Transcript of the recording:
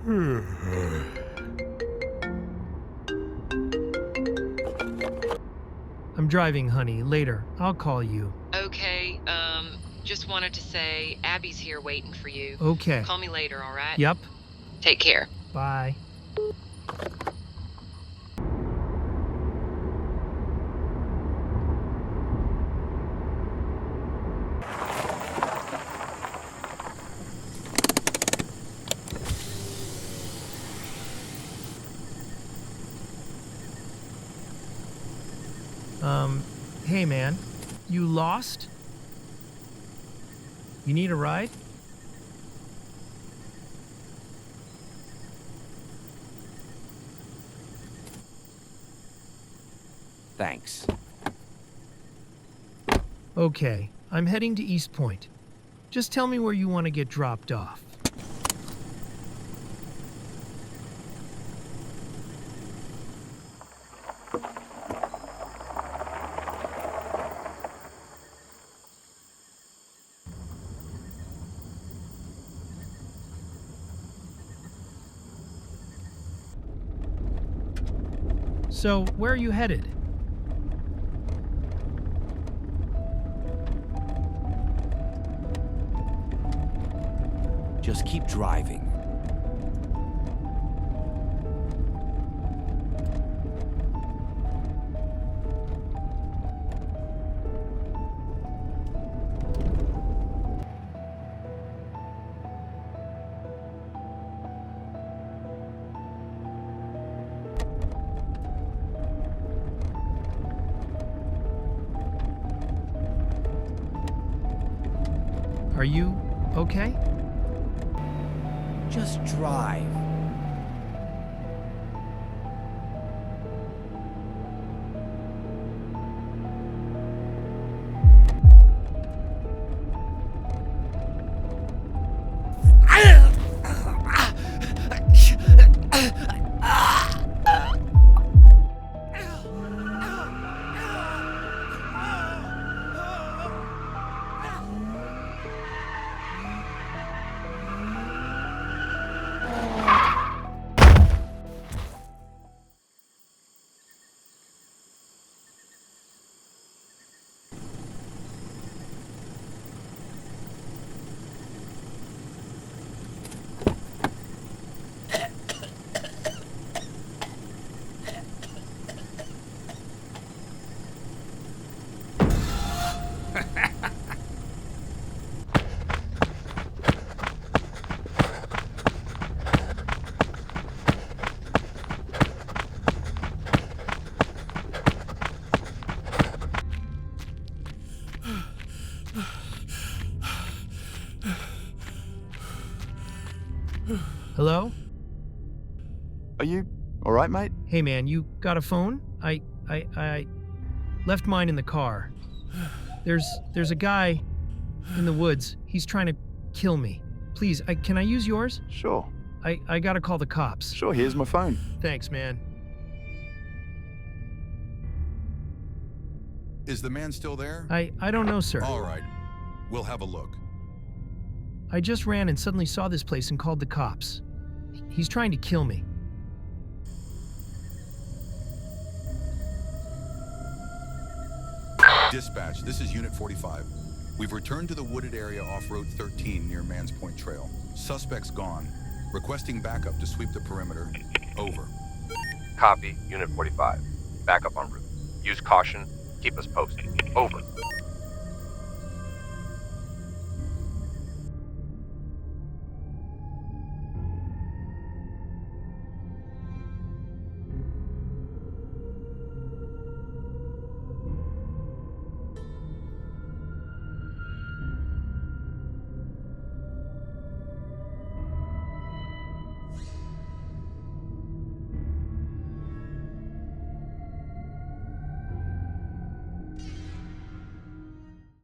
I'm driving, honey. Later. I'll call you. Okay, just wanted to say Abby's here waiting for you. Okay. Call me later, all right? Yep. Take care. Bye. Hey man, you lost? You need a ride? Thanks. Okay, I'm heading to East Point. Just tell me where you want to get dropped off. So, where are you headed? Just keep driving. Are you okay? Just drive. Hello? Are you all right, mate? Hey man, you got a phone? I left mine in the car. There's a guy in the woods. He's trying to kill me. Please, can I use yours? Sure. I gotta call the cops. Sure, here's my phone. Thanks, man. Is the man still there? I don't know, sir. All right. We'll have a look. I just ran and suddenly saw this place and called the cops. He's trying to kill me. Dispatch, this is Unit 45. We've returned to the wooded area off Road 13 near Mans Point Trail. Suspect's gone. Requesting backup to sweep the perimeter. Over. Copy, Unit 45. Backup en route. Use caution. Keep us posted. Over.